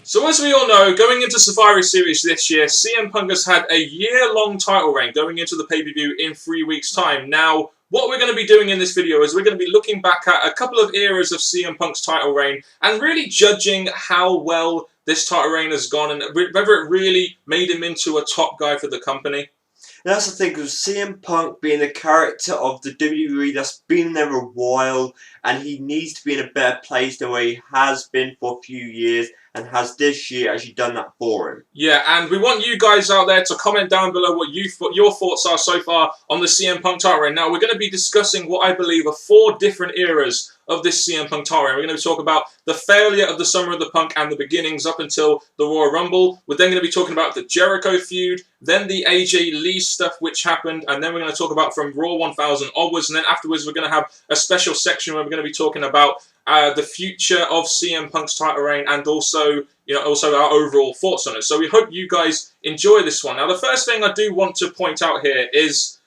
So as we all know, going into Survivor Series this year, CM Punk has had a year-long title reign going into the pay-per-view in 3 weeks' time. Now, what we're going to be doing in this video is we're going to be looking back at a couple of eras of CM Punk's title reign and really judging how well this title reign has gone and whether it really made him into a top guy for the company. And that's the thing, because CM Punk being a character of the WWE that's been there a while, and he needs to be in a better place than where he has been for a few years, and has this year actually done that for him. Yeah, and we want you guys out there to comment down below what your thoughts are so far on the CM Punk title reign. Now, we're going to be discussing what I believe are 4 different eras of this CM Punk title reign. We're going to talk about the failure of the Summer of the Punk and the beginnings up until the Royal Rumble. We're then going to be talking about the Jericho feud, then the AJ Lee stuff which happened, and then we're going to talk about from Raw 1000 onwards, and then afterwards we're going to have a special section where we're going to be talking about the future of CM Punk's title reign and also our overall thoughts on it. So we hope you guys enjoy this one. Now, the first thing I do want to point out here is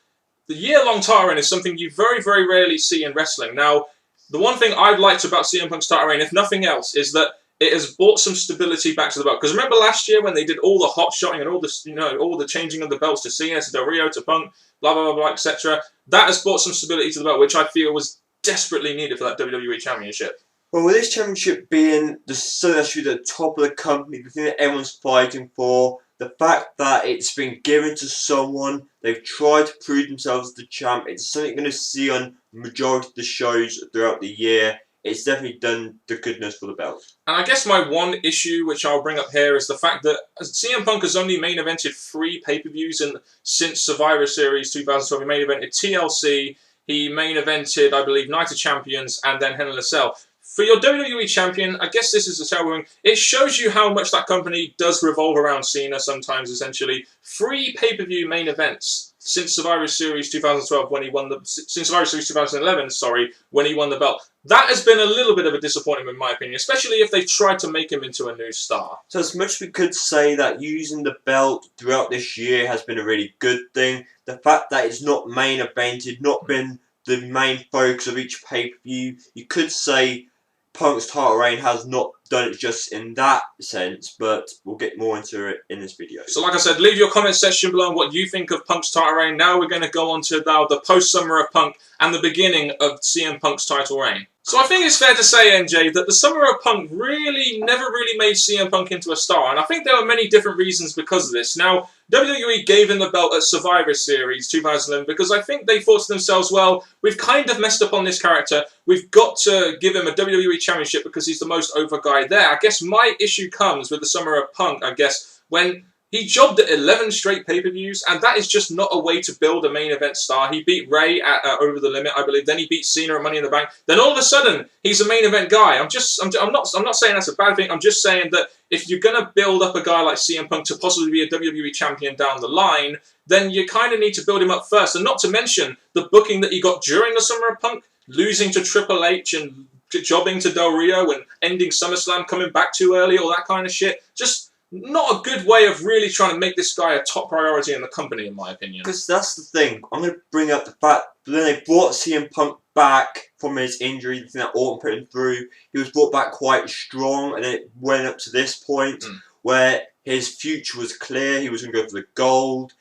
the year-long title reign is something you very, very rarely see in wrestling. Now, the one thing I've liked about CM Punk's title reign, if nothing else, is that it has brought some stability back to the belt. Because remember last year when they did all the hot shotting and all this, all the changing of the belts to Cena, to Del Rio, to Punk, blah blah blah, blah, etc. That has brought some stability to the belt, which I feel was desperately needed for that WWE Championship. Well, with this championship being the top of the company, the thing that everyone's fighting for, the fact that it's been given to someone, they've tried to prove themselves the champ, it's something you're going to see on majority of the shows throughout the year. It's definitely done the goodness for the belt. And I guess my one issue, which I'll bring up here, is the fact that CM Punk has only main evented 3 pay-per-views since Survivor Series 2012. He main evented TLC, he main evented, I believe, Night of Champions, and then Hell in a Cell. For your WWE Champion, I guess this is the terrible thing. It shows you how much that company does revolve around Cena sometimes, essentially. 3 pay-per-view main events since Survivor Series 2012 when he won since Survivor Series 2011, sorry, when he won the belt. That has been a little bit of a disappointment in my opinion, especially if they tried to make him into a new star. So as much as we could say that using the belt throughout this year has been a really good thing, the fact that it's not main evented, not been the main focus of each pay-per-view, you could say Punk's title reign has not done it just in that sense, but we'll get more into it in this video. So like I said, leave your comment section below on what you think of Punk's title reign. Now we're going to go on to now the post-Summer of Punk and the beginning of CM Punk's title reign. So I think it's fair to say, NJ, that the Summer of Punk never really made CM Punk into a star, and I think there are many different reasons because of this. Now, WWE gave him the belt at Survivor Series 2011 because I think they thought to themselves, well, we've kind of messed up on this character, we've got to give him a WWE Championship because he's the most over guy there. I guess my issue comes with the Summer of Punk, I guess, when he jobbed at 11 straight pay-per-views, and that is just not a way to build a main event star. He beat Ray at Over the Limit, I believe. Then he beat Cena at Money in the Bank. Then all of a sudden, he's a main event guy. I'm not saying that's a bad thing. I'm just saying that if you're gonna build up a guy like CM Punk to possibly be a WWE champion down the line, then you kind of need to build him up first. And not to mention the booking that he got during the Summer of Punk, losing to Triple H and jobbing to Del Rio and ending SummerSlam, coming back too early, all that kind of shit. Just not a good way of really trying to make this guy a top priority in the company, in my opinion. Because that's the thing. I'm going to bring up the fact that then they brought CM Punk back from his injury, the thing that Orton put him through. He was brought back quite strong, and then it went up to this point where his future was clear. He was going to go for the gold.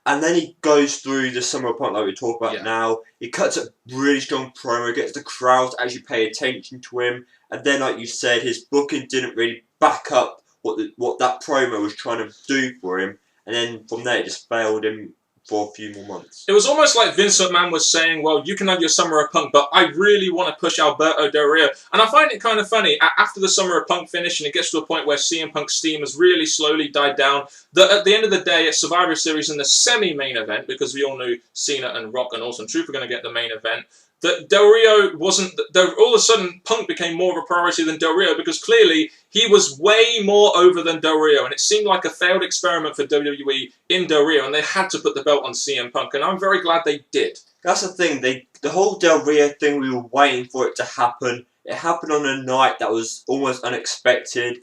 And then he goes through the Summer of Punk like we talk about now. He cuts a really strong promo, gets the crowd to actually pay attention to him. And then, like you said, his booking didn't really back up what that promo was trying to do for him, and then from there it just failed him for a few more months. It was almost like Vince McMahon was saying, well, you can have your Summer of Punk, but I really want to push Alberto Del Rio. And I find it kind of funny, after the Summer of Punk finish, and it gets to a point where CM Punk's steam has really slowly died down, that at the end of the day, at Survivor Series in the semi-main event, because we all knew Cena and Rock and Awesome Truth were going to get the main event, that Del Rio wasn't, all of a sudden Punk became more of a priority than Del Rio because clearly he was way more over than Del Rio, and it seemed like a failed experiment for WWE in Del Rio, and they had to put the belt on CM Punk, and I'm very glad they did. That's the thing, the whole Del Rio thing, we were waiting for it to happen. It happened on a night that was almost unexpected.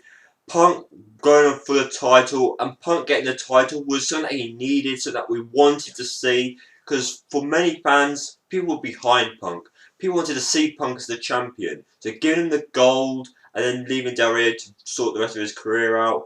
Punk going on for the title, and Punk getting the title was something that he needed, something that we wanted to see, because for many fans, people were behind Punk. People wanted to see Punk as the champion. So giving him the gold and then leaving Del Rio to sort the rest of his career out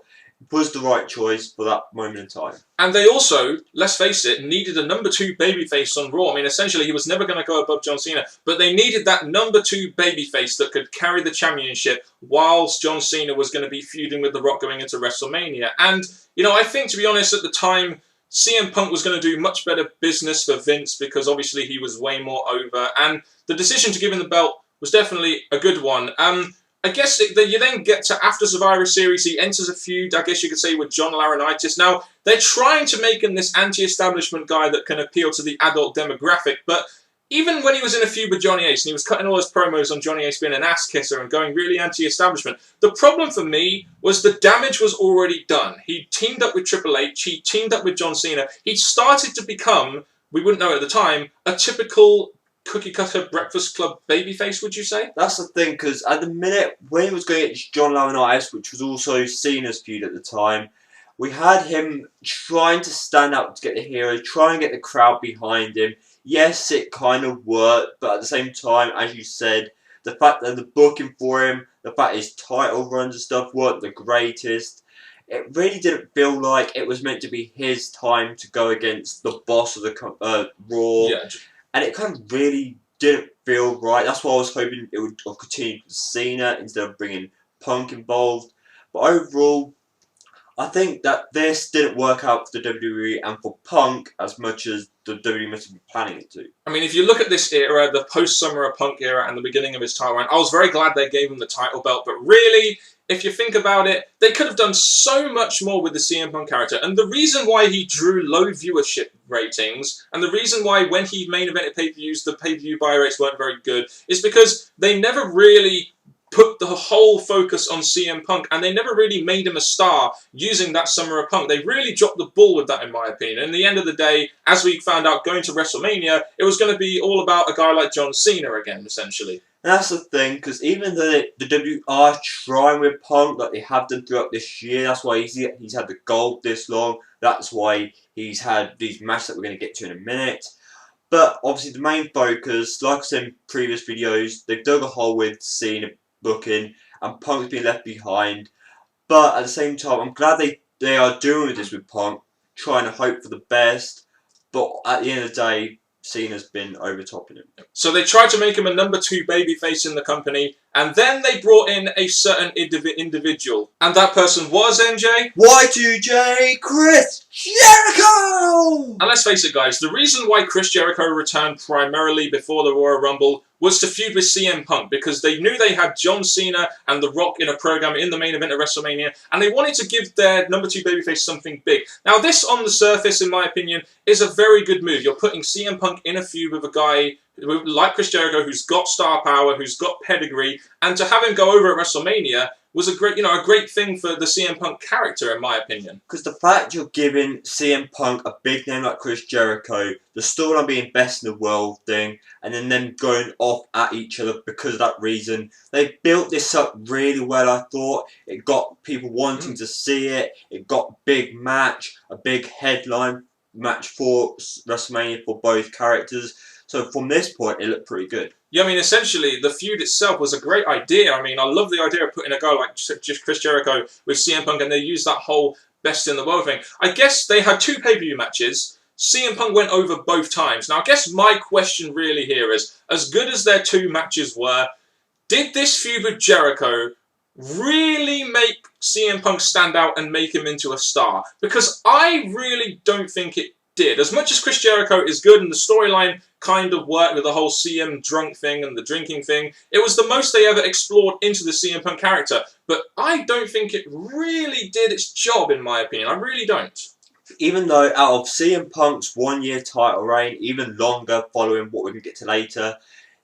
was the right choice for that moment in time. And they also, let's face it, needed a number 2 babyface on Raw. I mean, essentially, he was never going to go above John Cena, but they needed that number 2 babyface that could carry the championship whilst John Cena was going to be feuding with The Rock going into WrestleMania. And, I think, to be honest, at the time, CM Punk was going to do much better business for Vince because obviously he was way more over, and the decision to give him the belt was definitely a good one. I guess you then get to after Survivor Series, he enters a feud, I guess you could say, with John Laurinaitis. Now, they're trying to make him this anti-establishment guy that can appeal to the adult demographic, but even when he was in a feud with Johnny Ace and he was cutting all his promos on Johnny Ace being an ass kisser and going really anti-establishment, the problem for me was the damage was already done. He teamed up with Triple H, he teamed up with John Cena, he started to become, we wouldn't know at the time, a typical cookie-cutter Breakfast Club babyface, would you say? That's the thing, because at the minute, when he was going against John Laurinaitis, which was also Cena's feud at the time, we had him trying to stand up to get the hero, trying to get the crowd behind him. Yes, it kind of worked, but at the same time, as you said, the fact that the booking for him, the fact his title runs and stuff weren't the greatest, it really didn't feel like it was meant to be his time to go against the boss of the Raw. Yeah. And it kind of really didn't feel right. That's why I was hoping it would continue with Cena instead of bringing Punk involved. But overall, I think that this didn't work out for the WWE and for Punk as much as the WWE must have been planning it to. I mean, if you look at this era, the post-Summer of Punk era and the beginning of his title run, I was very glad they gave him the title belt, but really, if you think about it, they could have done so much more with the CM Punk character. And the reason why he drew low viewership ratings, and the reason why when he main evented pay-per-views, the pay-per-view buy rates weren't very good, is because they never really put the whole focus on CM Punk, and they never really made him a star using that Summer of Punk. They really dropped the ball with that, in my opinion. And in the end of the day, as we found out going to WrestleMania, it was going to be all about a guy like John Cena again, essentially. And that's the thing, because even though the WWE are trying with Punk, like they have done throughout this year, that's why he's had the gold this long, that's why he's had these matches that we're going to get to in a minute. But obviously the main focus, like I said in previous videos, they've dug a hole with Cena booking, and Punk's been left behind. But at the same time, I'm glad they are doing this with Punk, trying to hope for the best. But at the end of the day, Cena's been overtopping him. So they tried to make him a number 2 babyface in the company, and then they brought in a certain individual. And that person was, NJ? Y2J Chris Jericho! And let's face it, guys, the reason why Chris Jericho returned primarily before the Royal Rumble was to feud with CM Punk, because they knew they had John Cena and The Rock in a program in the main event of WrestleMania, and they wanted to give their number 2 babyface something big. Now, this, on the surface, in my opinion, is a very good move. You're putting CM Punk in a feud with a guy like Chris Jericho, who's got star power, who's got pedigree, and to have him go over at WrestleMania was a great thing for the CM Punk character, in my opinion. Because the fact you're giving CM Punk a big name like Chris Jericho, the storyline being best in the world thing, and then them going off at each other because of that reason, they built this up really well, I thought. It got people wanting to see it, it got big match, a big headline match for WrestleMania for both characters. So from this point, it looked pretty good. Yeah, I mean, essentially, the feud itself was a great idea. I mean, I love the idea of putting a guy like Chris Jericho with CM Punk, and they used that whole best in the world thing. I guess they had 2 pay-per-view matches. CM Punk went over both times. Now, I guess my question really here is, as good as their 2 matches were, did this feud with Jericho really make CM Punk stand out and make him into a star? Because I really don't think it did. As much as Chris Jericho is good and the storyline kind of worked with the whole CM drunk thing and the drinking thing, it was the most they ever explored into the CM Punk character. But I don't think it really did its job, in my opinion. I really don't. Even though out of CM Punk's 1-year title reign, even longer following what we're going to get to later,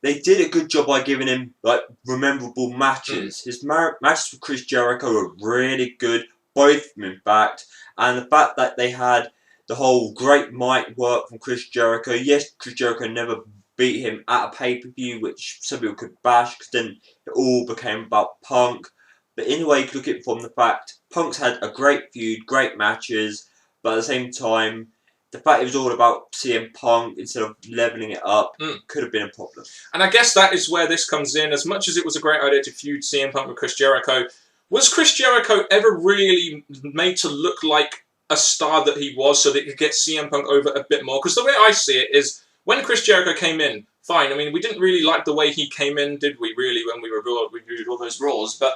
they did a good job by giving him like memorable matches. His matches with Chris Jericho were really good, both of them in fact, and the fact that they had the whole great mic work from Chris Jericho. Yes, Chris Jericho never beat him at a pay-per-view, which some people could bash, because then it all became about Punk. But in a way, you could look at it from the fact Punk's had a great feud, great matches, but at the same time, the fact it was all about CM Punk instead of leveling it up could have been a problem. And I guess that is where this comes in. As much as it was a great idea to feud CM Punk with Chris Jericho, was Chris Jericho ever really made to look like a star that he was so that he could get CM Punk over a bit more? Because the way I see it is, when Chris Jericho came in, fine, I mean, we didn't really like the way he came in, did we, really, when we reviewed all those Raws? But,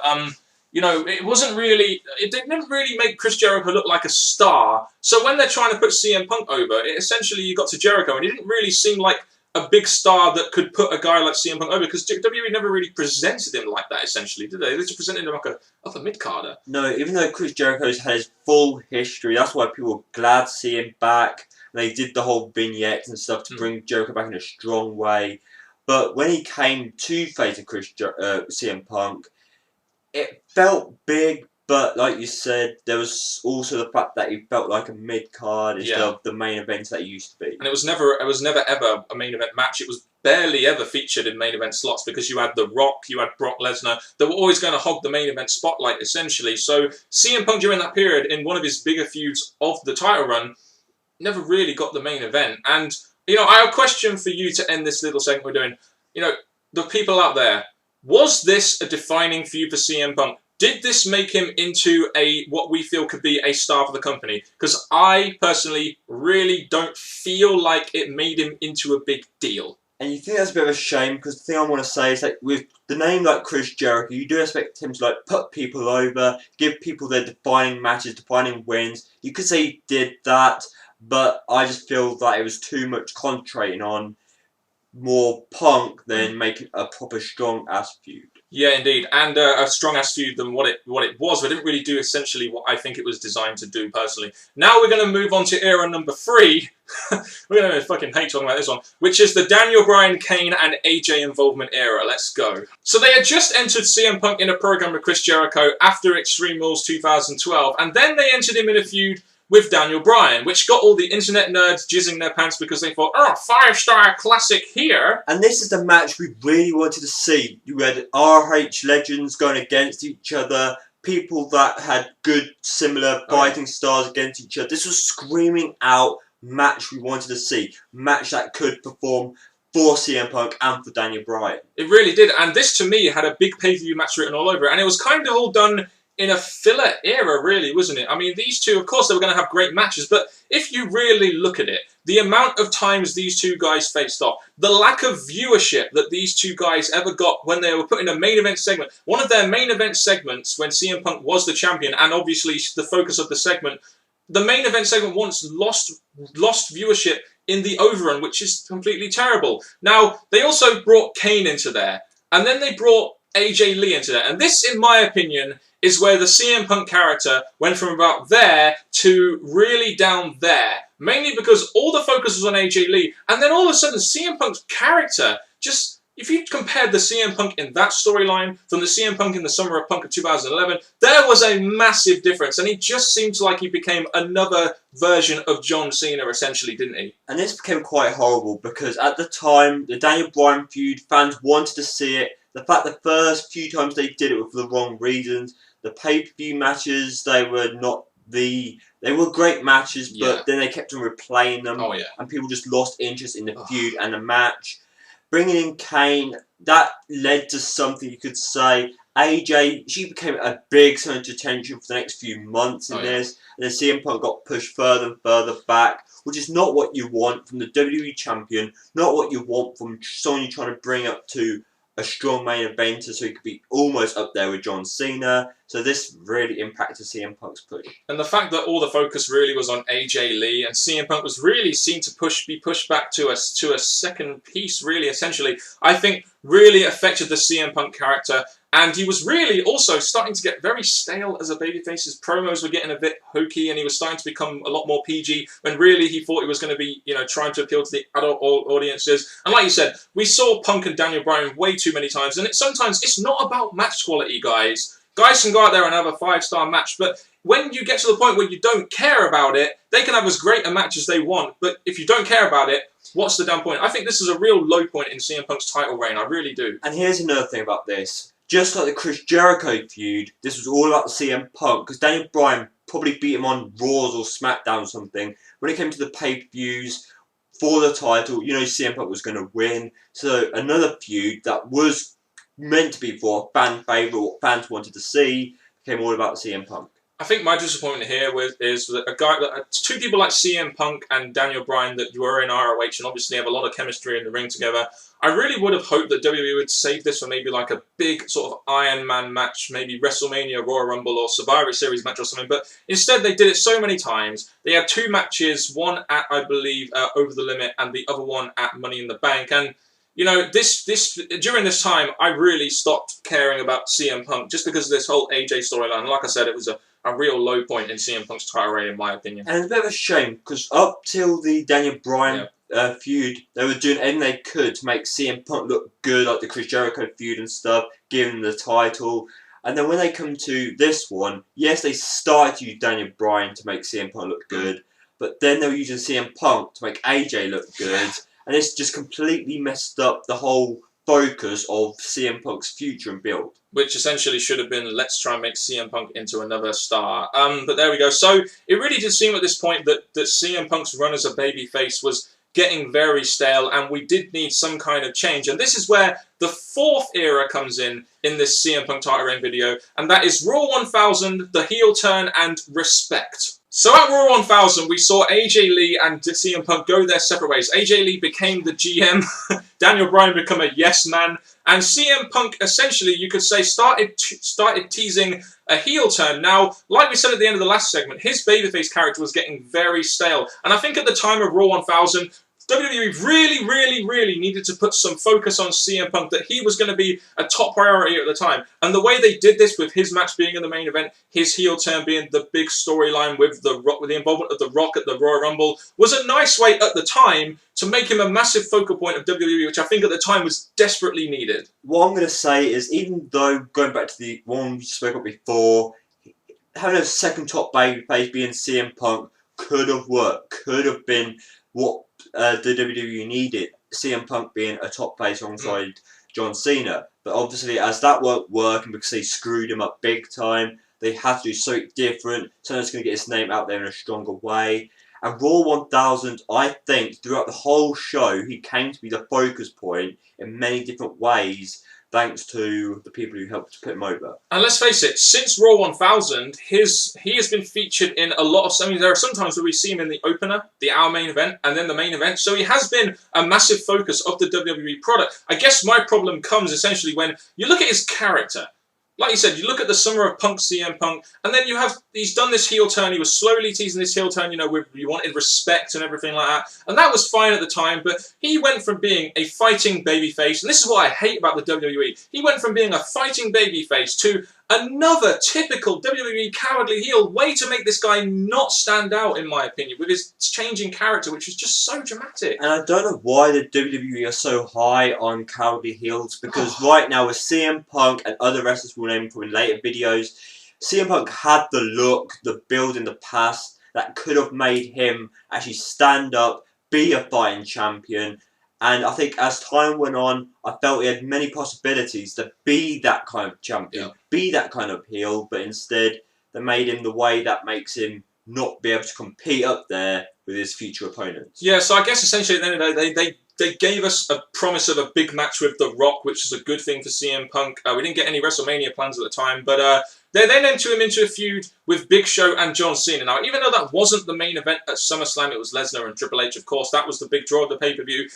you know, it didn't really make Chris Jericho look like a star. So when they're trying to put CM Punk over, essentially you got to Jericho, and he didn't really seem like a big star that could put a guy like CM Punk over, because WWE never really presented him like that, essentially, did they? They just presented him like a upper mid-carder. No, even though Chris Jericho's had his full history, that's why people were glad to see him back. And they did the whole vignettes and stuff to bring Jericho back in a strong way. But when he came to face CM Punk, it felt big, but like you said, there was also the fact that he felt like a mid-card instead of the main events that he used to be. And it was never ever a main event match. It was barely ever featured in main event slots, because you had The Rock, you had Brock Lesnar. They were always going to hog the main event spotlight, essentially. So CM Punk during that period, in one of his bigger feuds of the title run, never really got the main event. And, you know, I have a question for you to end this little segment we're doing. You know, the people out there, was this a defining feud for CM Punk? Did this make him into what we feel could be a star for the company? Because I, personally, really don't feel like it made him into a big deal. And you think that's a bit of a shame, because the thing I want to say is that with the name like Chris Jericho, you do expect him to like put people over, give people their defining matches, defining wins. You could say he did that, but I just feel that it was too much concentrating on more Punk than making a proper strong-ass feud. Yeah, indeed, and a strong-ass feud than what it was. We didn't really do essentially what I think it was designed to do, personally. Now we're going to move on to era number 3. We're going to fucking hate talking about this one, which is the Daniel Bryan, Kane, and AJ involvement era. Let's go. So they had just entered CM Punk in a program with Chris Jericho after Extreme Rules 2012, and then they entered him in a feud with Daniel Bryan, which got all the internet nerds jizzing their pants because they thought, oh, 5-star classic here. And this is the match we really wanted to see. You had RH legends going against each other, people that had good, similar fighting styles against each other. This was screaming out match we wanted to see. Match that could perform for CM Punk and for Daniel Bryan. It really did, and this to me had a big pay-per-view match written all over it, and it was kind of all done in a filler era, really, wasn't it? I mean, these two, of course, they were going to have great matches, but if you really look at it, the amount of times these two guys faced off, the lack of viewership that these two guys ever got when they were put in a main event segment, one of their main event segments when CM Punk was the champion, and obviously the focus of the segment, the main event segment once lost viewership in the overrun, which is completely terrible. Now, they also brought Kane into there, and then they brought AJ Lee into there, and this, in my opinion, is where the CM Punk character went from about there to really down there. Mainly because all the focus was on AJ Lee, and then all of a sudden CM Punk's character just... If you compared the CM Punk in that storyline from the CM Punk in the Summer of Punk of 2011, there was a massive difference, and he just seemed like he became another version of John Cena, essentially, didn't he? And this became quite horrible, because at the time, the Daniel Bryan feud, fans wanted to see it. The fact the first few times they did it were for the wrong reasons. The pay-per-view matches, they were great matches, but then they kept on replaying them, and people just lost interest in the feud and the match. Bringing in Kane, that led to something you could say. AJ, she became a big centre of attention for the next few months in this, and then CM Punk got pushed further and further back, which is not what you want from the WWE Champion, not what you want from someone you're trying to bring up to a strong main eventer, so he could be almost up there with John Cena. So this really impacted CM Punk's push. And the fact that all the focus really was on AJ Lee, and CM Punk was really seen to be pushed back to a second piece, really, essentially, I think really affected the CM Punk character. And he was really also starting to get very stale as a babyface. His promos were getting a bit hokey, and he was starting to become a lot more PG, when really he thought he was going to be, trying to appeal to the adult audiences. And like you said, we saw Punk and Daniel Bryan way too many times, and sometimes it's not about match quality, guys. Guys can go out there and have a 5-star match, but when you get to the point where you don't care about it, they can have as great a match as they want, but if you don't care about it, what's the damn point? I think this is a real low point in CM Punk's title reign, I really do. And here's another thing about this. Just like the Chris Jericho feud, this was all about CM Punk, because Daniel Bryan probably beat him on Raws or SmackDown or something. When it came to the pay-per-views for the title, you know CM Punk was going to win. So another feud that was meant to be for a fan favourite, what fans wanted to see, became all about CM Punk. I think my disappointment here is that two people like CM Punk and Daniel Bryan that were in ROH and obviously have a lot of chemistry in the ring together. I really would have hoped that WWE would save this for maybe like a big sort of Iron Man match, maybe WrestleMania, Royal Rumble, or Survivor Series match or something. But instead, they did it so many times. They had two matches, one at I believe Over the Limit, and the other one at Money in the Bank, and. You know, during this time, I really stopped caring about CM Punk just because of this whole AJ storyline. Like I said, it was a real low point in CM Punk's title reign, in my opinion. And it's a bit of a shame, because up till the Daniel Bryan feud, they were doing anything they could to make CM Punk look good, like the Chris Jericho feud and stuff, giving him the title. And then when they come to this one, yes, they started to use Daniel Bryan to make CM Punk look good, but then they were using CM Punk to make AJ look good. And it's just completely messed up the whole focus of CM Punk's future and build. Which essentially should have been, let's try and make CM Punk into another star. But there we go. So it really did seem at this point that CM Punk's run as a babyface was getting very stale, and we did need some kind of change. And this is where the fourth era comes in this CM Punk title reign video, and that is Raw 1000, the heel turn, and respect. So at Raw 1000, we saw AJ Lee and CM Punk go their separate ways. AJ Lee became the GM, Daniel Bryan became a yes man, and CM Punk essentially, you could say, started teasing a heel turn. Now, like we said at the end of the last segment, his babyface character was getting very stale, and I think at the time of Raw 1000, WWE really needed to put some focus on CM Punk, that he was going to be a top priority at the time. And the way they did this, with his match being in the main event, his heel turn being the big storyline with the involvement of The Rock at the Royal Rumble, was a nice way at the time to make him a massive focal point of WWE, which I think at the time was desperately needed. What I'm going to say is, even though, going back to the one we spoke about before, having a second top babyface being CM Punk could have worked, could have been what the WWE needed, CM Punk being a top face alongside John Cena. But obviously, as that won't work, and because they screwed him up big time, they had to do something different, so that's going to get his name out there in a stronger way. And Raw 1000, I think, throughout the whole show, he came to be the focus point in many different ways, thanks to the people who helped to put him over. And let's face it, since Raw 1000, he has been featured in a lot of... I mean, there are some times where we see him in the opener, our main event, and then the main event. So he has been a massive focus of the WWE product. I guess my problem comes essentially when you look at his character. Like you said, you look at the Summer of Punk, CM Punk, and then he's done this heel turn. He was slowly teasing this heel turn, you know, with you wanted respect and everything like that. And that was fine at the time, but he went from being a fighting babyface, and this is what I hate about the WWE. He went from being a fighting babyface to another typical WWE cowardly heel. Way to make this guy not stand out, in my opinion, with his changing character, which is just so dramatic. And I don't know why the WWE are so high on cowardly heels, because right now with CM Punk and other wrestlers we'll name in later videos, CM Punk had the look, the build in the past that could have made him actually stand up, be a fighting champion. And I think as time went on, I felt he had many possibilities to be that kind of champion, be that kind of heel, but instead they made him the way that makes him not be able to compete up there with his future opponents. Yeah, so I guess essentially at the end of the day, they gave us a promise of a big match with The Rock, which is a good thing for CM Punk. We didn't get any WrestleMania plans at the time, but they then entered him into a feud with Big Show and John Cena. Now, even though that wasn't the main event at SummerSlam, it was Lesnar and Triple H, of course. That was the big draw of the pay-per-view.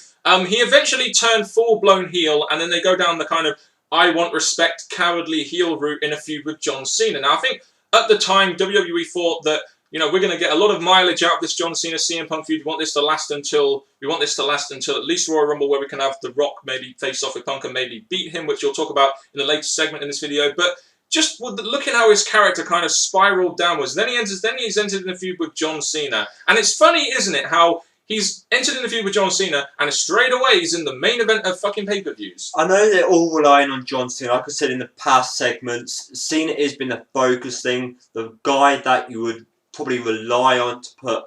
He eventually turned full-blown heel, and then they go down the kind of I want respect, cowardly heel route in a feud with John Cena. Now, I think at the time, WWE thought that, you know, we're going to get a lot of mileage out of this John Cena CM Punk feud. We want this to last until at least Royal Rumble, where we can have The Rock maybe face off with Punk and maybe beat him, which you'll talk about in the latest segment in this video. But just looking how his character kind of spiraled downwards. Then he's entered in a feud with John Cena, and it's funny, isn't it, how he's entered in a feud with John Cena, and straight away he's in the main event of fucking pay-per-views. I know they're all relying on John Cena. Like I said in the past segments, Cena has been the focus thing, the guy that you would probably rely on to put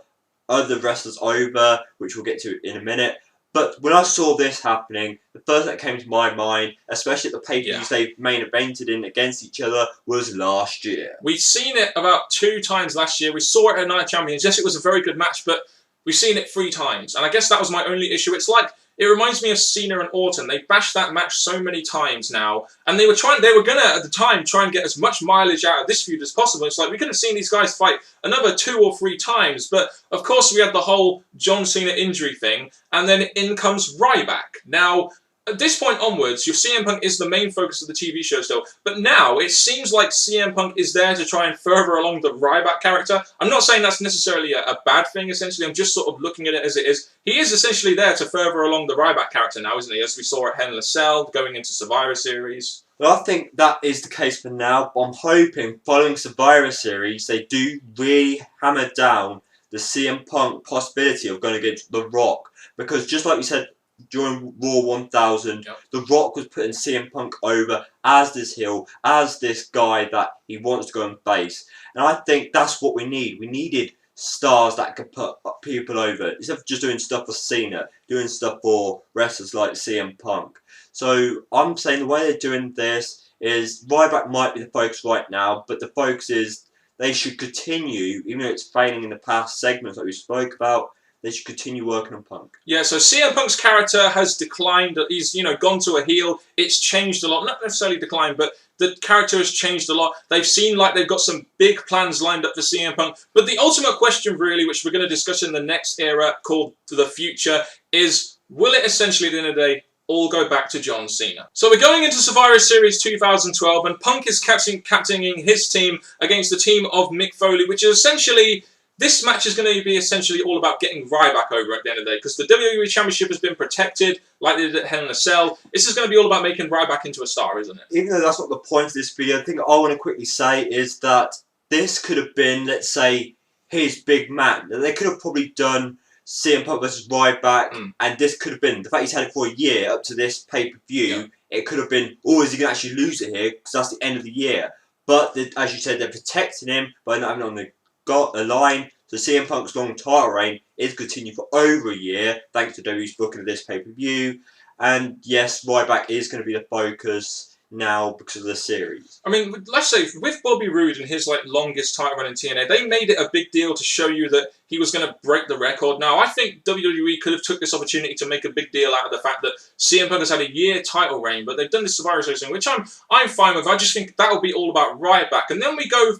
other wrestlers over, which we'll get to in a minute. But when I saw this happening, the first thing that came to my mind, especially at the pay-per-views they main evented in against each other, was last year. We've seen it about 2 times last year. We saw it at Night of Champions. Yes, it was a very good match, but we've seen it 3 times. And I guess that was my only issue. It's like, it reminds me of Cena and Orton. They bashed that match so many times now. And they were going to, at the time, try and get as much mileage out of this feud as possible. It's like, we could have seen these guys fight another 2 or 3 times. But, of course, we had the whole John Cena injury thing. And then in comes Ryback. Now, at this point onwards, your CM Punk is the main focus of the TV show still, but now it seems like CM Punk is there to try and further along the Ryback character. I'm not saying that's necessarily a bad thing, essentially. I'm just sort of looking at it as it is. He is essentially there to further along the Ryback character now, isn't he? As we saw at Hell in a Cell, going into Survivor Series. Well, I think that is the case for now, but I'm hoping, following Survivor Series, they do really hammer down the CM Punk possibility of going against The Rock. Because just like you said, during Raw 1000, The Rock was putting CM Punk over as this heel, as this guy that he wants to go and face. And I think that's what we need. We needed stars that could put people over. Instead of just doing stuff for Cena, doing stuff for wrestlers like CM Punk. So I'm saying the way they're doing this is Ryback might be the focus right now, but the focus is they should continue, even though it's failing in the past segments that we spoke about, they should continue working on Punk. Yeah, so CM Punk's character has declined. He's, gone to a heel. It's changed a lot. Not necessarily declined, but the character has changed a lot. They've seen like they've got some big plans lined up for CM Punk. But the ultimate question, really, which we're going to discuss in the next era called The Future, is will it essentially, at the end of the day, all go back to John Cena? So we're going into Survivor Series 2012, and Punk is captaining his team against the team of Mick Foley, which is essentially... This match is going to be essentially all about getting Ryback over at the end of the day, because the WWE Championship has been protected, like they did at Hell in a Cell. This is going to be all about making Ryback into a star, isn't it? Even though that's not the point of this video, the thing I want to quickly say is that this could have been, let's say, his big match. They could have probably done CM Punk versus Ryback, and this could have been, the fact he's had it for a year up to this pay-per-view, it could have been, oh, is he going to actually lose it here, because that's the end of the year. But, as you said, they're protecting him by not having it on the line. So CM Punk's long title reign is continued for over a year, thanks to WWE's booking of this pay-per-view. And yes, Ryback is going to be the focus now because of the series. I mean, let's say, with Bobby Roode and his longest title run in TNA, they made it a big deal to show you that he was going to break the record. Now, I think WWE could have took this opportunity to make a big deal out of the fact that CM Punk has had a year title reign, but they've done this Survivor Series thing, which I'm fine with. I just think that'll be all about Ryback. And then we go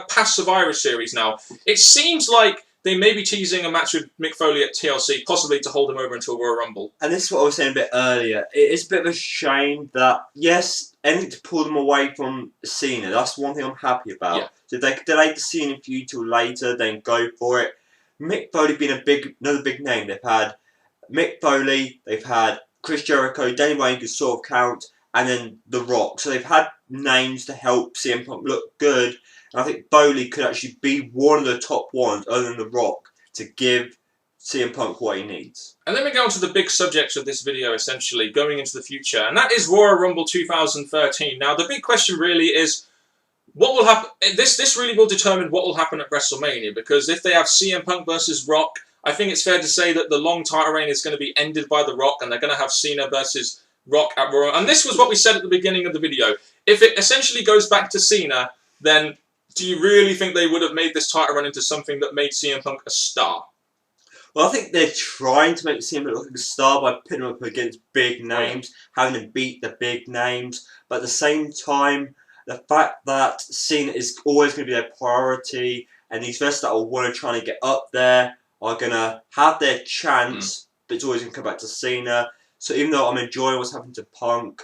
past Survivor Series now. It seems like they may be teasing a match with Mick Foley at TLC, possibly to hold him over until Royal Rumble. And this is what I was saying a bit earlier. It is a bit of a shame that, yes, anything to pull them away from Cena, that's one thing I'm happy about. Yeah. So if they could delay the Cena feud till later, then go for it. Mick Foley being another big name. They've had Mick Foley, they've had Chris Jericho, Danny Bryan could sort of count, and then The Rock. So they've had names to help CM Punk look good. And I think Foley could actually be one of the top ones, other than The Rock, to give CM Punk what he needs. And then we go on to the big subject of this video, essentially, going into the future. And that is Royal Rumble 2013. Now, the big question really is, what will happen? This really will determine what will happen at WrestleMania. Because if they have CM Punk versus Rock, I think it's fair to say that the long title reign is going to be ended by The Rock. And they're going to have Cena versus Rock at Royal. And this was what we said at the beginning of the video. If it essentially goes back to Cena, then do you really think they would have made this title run into something that made CM Punk a star? Well, I think they're trying to make CM Punk look like a star by putting him up against big names, having him beat the big names. But at the same time, the fact that Cena is always going to be their priority, and these wrestlers that will want to try and get up there are going to have their chance, but it's always going to come back to Cena. So even though I'm enjoying what's happening to Punk,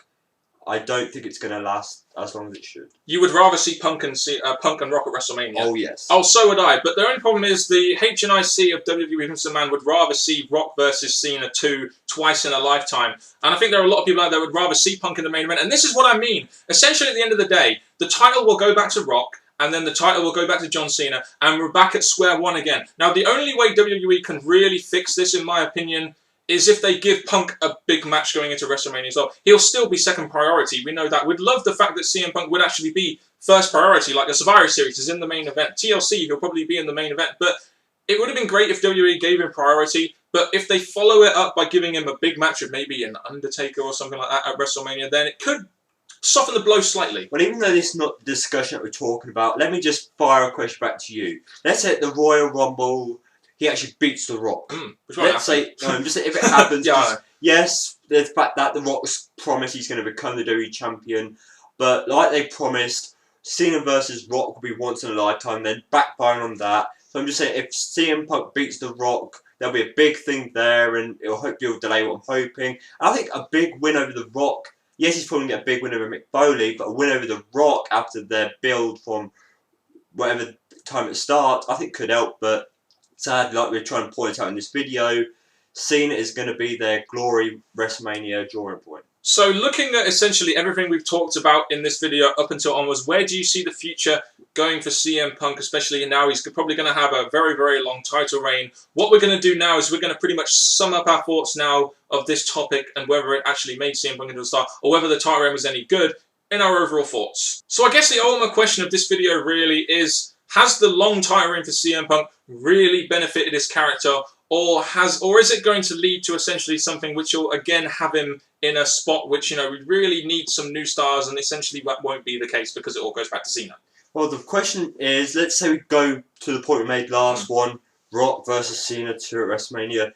I don't think it's going to last as long as it should. You would rather see Punk and Rock at WrestleMania? Oh, yes. Oh, so would I. But the only problem is the HNIC of WWE Vince McMahon would rather see Rock versus Cena 2 twice in a lifetime. And I think there are a lot of people out there who would rather see Punk in the main event. And this is what I mean. Essentially, at the end of the day, the title will go back to Rock, and then the title will go back to John Cena, and we're back at square one again. Now, the only way WWE can really fix this, in my opinion, is if they give Punk a big match going into WrestleMania as well. He'll still be second priority. We know that. We'd love the fact that CM Punk would actually be first priority, like the Survivor Series is in the main event. TLC, he'll probably be in the main event. But it would have been great if WWE gave him priority. But if they follow it up by giving him a big match with maybe an Undertaker or something like that at WrestleMania, then it could soften the blow slightly. Well, even though this is not the discussion that we're talking about, let me just fire a question back to you. Let's say at the Royal Rumble, he actually beats The Rock. Let's say, just if it happens, yes, there's the fact that The Rock's promised he's going to become the WWE champion, but like they promised, Cena versus Rock will be once in a lifetime, then backfiring on that. So I'm just saying, if CM Punk beats The Rock, there'll be a big thing there, and it'll hopefully delay what I'm hoping. I think a big win over The Rock. Yes, he's probably going to get a big win over Mick Foley, but a win over The Rock after their build from whatever time it starts, I think could help. But sadly, like we're trying to point out in this video, Cena is going to be their glory WrestleMania drawing point. So looking at essentially everything we've talked about in this video up until onwards, where do you see the future going for CM Punk, especially now he's probably going to have a very, very long title reign? What we're going to do now is we're going to pretty much sum up our thoughts now of this topic and whether it actually made CM Punk into a star or whether the title reign was any good in our overall thoughts. So I guess the ultimate question of this video really is, has the long title reign for CM Punk really benefited his character, or is it going to lead to essentially something which will again have him in a spot which, you know, we really need some new stars, and essentially that won't be the case because it all goes back to Cena? Well, the question is, let's say we go to the point we made last one, Rock versus Cena 2 at WrestleMania.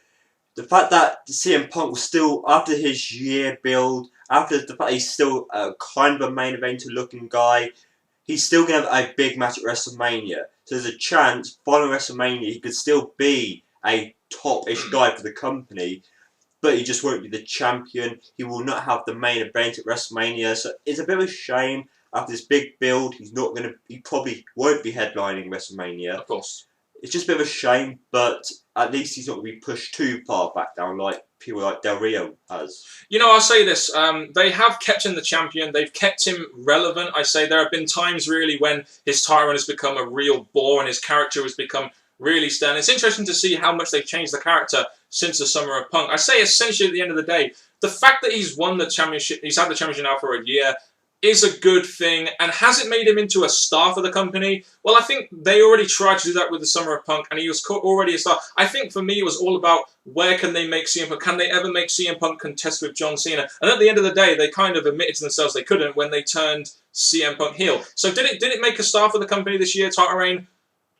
The fact that CM Punk was still, after his year build, after the fact he's still kind of a main eventer looking guy, he's still going to have a big match at WrestleMania. So there's a chance, following WrestleMania, he could still be a top-ish guy for the company, but he just won't be the champion. He will not have the main event at WrestleMania, so it's a bit of a shame. After this big build, he probably won't be headlining WrestleMania. Of course. It's just a bit of a shame, but at least he's not going to be pushed too far back down like people like Del Rio has. You know, I'll say this, they have kept him the champion, they've kept him relevant. I say there have been times really when his title run has become a real bore and his character has become really stern. It's interesting to see how much they've changed the character since the Summer of Punk. I say essentially at the end of the day, the fact that he's won the championship, he's had the championship now for a year, is a good thing. And has it made him into a star for the company? Well, I think they already tried to do that with the Summer of Punk, and he was already a star. I think for me it was all about where can they make CM Punk, can they ever make CM Punk contest with John Cena? And at the end of the day, they kind of admitted to themselves they couldn't when they turned CM Punk heel. So did it make a star for the company this year, title reign?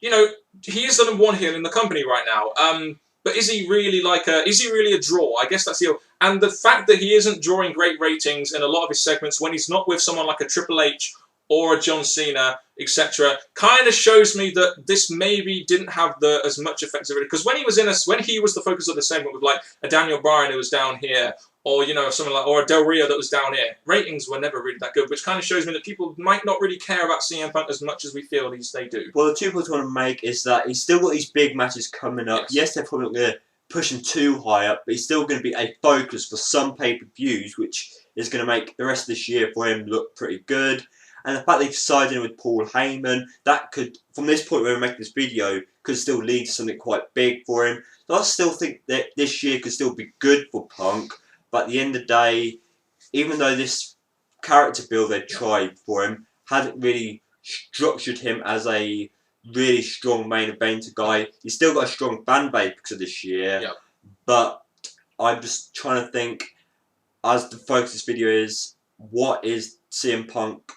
You know, he is the number one heel in the company right now. But is he really a draw? I guess that's the... And the fact that he isn't drawing great ratings in a lot of his segments when he's not with someone like a Triple H or a John Cena, etc., kind of shows me that this maybe didn't have as much effect as it. Because when he was the focus of the segment with like a Daniel Bryan who was down here, or you know someone like, or a Del Rio that was down here, ratings were never really that good, which kind of shows me that people might not really care about CM Punk as much as we feel they do. Well, the 2 points I want to make is that he's still got these big matches coming up. Yes, they're probably not going to push him too high up, but he's still going to be a focus for some pay-per-views, which is going to make the rest of this year for him look pretty good. And the fact they've sided in with Paul Heyman, that could, from this point where we're making this video, could still lead to something quite big for him. So I still think that this year could still be good for Punk, but at the end of the day, even though this character build they tried for him hadn't really structured him as a really strong main eventer guy, he's still got a strong fan base because of this year. Yep. But I'm just trying to think, as the focus of this video is, what is CM Punk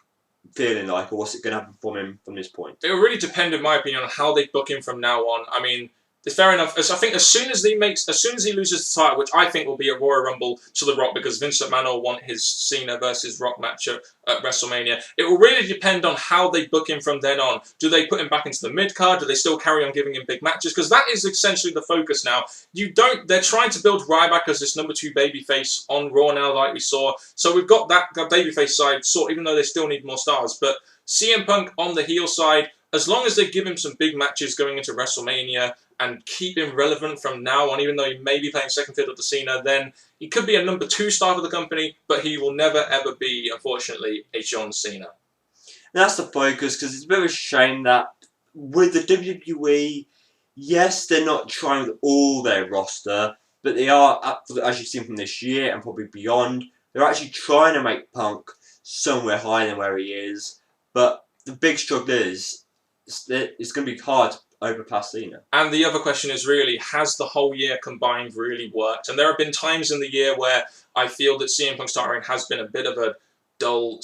feeling like, or what's it going to happen from him from this point? It will really depend, in my opinion, on how they book him from now on. I mean, it's fair enough. I think as soon as he loses the title, which I think will be a Royal Rumble to The Rock, because Vince McMahon will want his Cena versus Rock match at WrestleMania. It will really depend on how they book him from then on. Do they put him back into the mid card? Do they still carry on giving him big matches? Because that is essentially the focus now. They're trying to build Ryback as this number 2 babyface on Raw now, like we saw. So we've got that babyface side sort, even though they still need more stars. But CM Punk on the heel side, as long as they give him some big matches going into WrestleMania and keep him relevant from now on, even though he may be playing second fiddle to Cena, then he could be a number 2 star for the company, but he will never ever be, unfortunately, a John Cena. And that's the focus, because it's a bit of a shame that with the WWE, yes, they're not trying with all their roster, but they are, as you've seen from this year and probably beyond, they're actually trying to make Punk somewhere higher than where he is. But the big struggle is, it's going to be hard to overpass Cena. And the other question is really, has the whole year combined really worked? And there have been times in the year where I feel that CM Punk's title reign has been a bit of a dull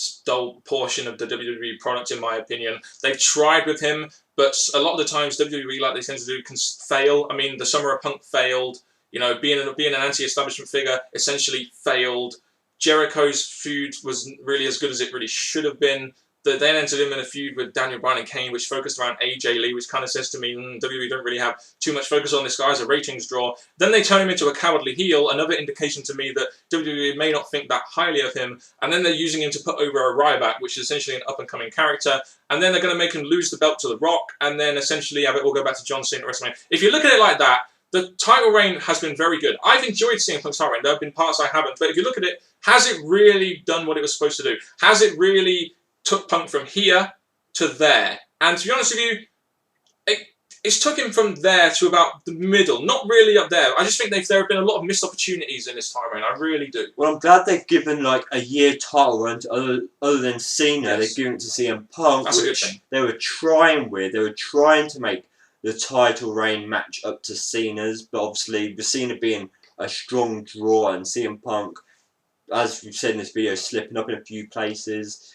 portion of the WWE product, in my opinion. They've tried with him, but a lot of the times WWE, like they tend to do, can fail. I mean, the Summer of Punk failed. You know, being an anti-establishment figure essentially failed. Jericho's feud wasn't really as good as it really should have been. They then entered him in a feud with Daniel Bryan and Kane, which focused around AJ Lee, which kind of says to me, WWE don't really have too much focus on this guy as a ratings draw. Then they turn him into a cowardly heel, another indication to me that WWE may not think that highly of him. And then they're using him to put over a Ryback, which is essentially an up-and-coming character. And then they're going to make him lose the belt to The Rock, and then essentially have it all go back to John Cena at WrestleMania. If you look at it like that, the title reign has been very good. I've enjoyed seeing Punk's title reign. There have been parts I haven't. But if you look at it, has it really done what it was supposed to do? Has it really took Punk from here to there? And to be honest with you, it's took him from there to about the middle. Not really up there. I just think there have been a lot of missed opportunities in this title reign. I really do. Well, I'm glad they've given like a year title run to other than Cena. Yes. They've given it to CM Punk, That's a good which thing. they were trying with. They were trying to make the title reign match up to Cena's, but obviously with Cena being a strong draw and CM Punk, as we've said in this video, slipping up in a few places.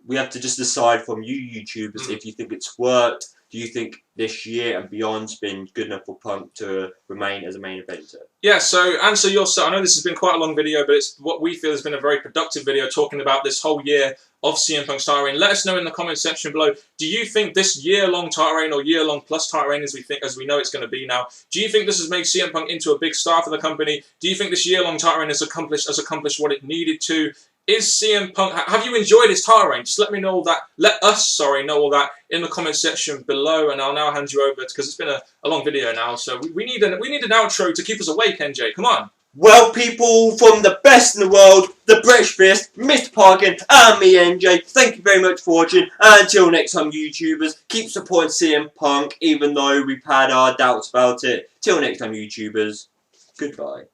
We have to just decide from you YouTubers if you think it's worked. Do you think this year and beyond's been good enough for Punk to remain as a main eventer? Yeah, so answer yourself. I know this has been quite a long video, but it's what we feel has been a very productive video talking about this whole year of CM Punk's title reign. Let us know in the comment section below. Do you think this year-long title reign or year-long plus title reign, as we know it's going to be now, do you think this has made CM Punk into a big star for the company? Do you think this year-long title reign has accomplished what it needed to? Is CM Punk... Have you enjoyed his title reign? Just let me know all that. Let us, know all that in the comment section below, and I'll now hand you over, because it's been a long video now, so we need an outro to keep us awake, NJ. Come on. Well, people, from the best in the world, the British Fist, Mr. Parkin, and me, NJ, thank you very much for watching. And until next time, YouTubers, keep supporting CM Punk, even though we've had our doubts about it. Till next time, YouTubers, goodbye.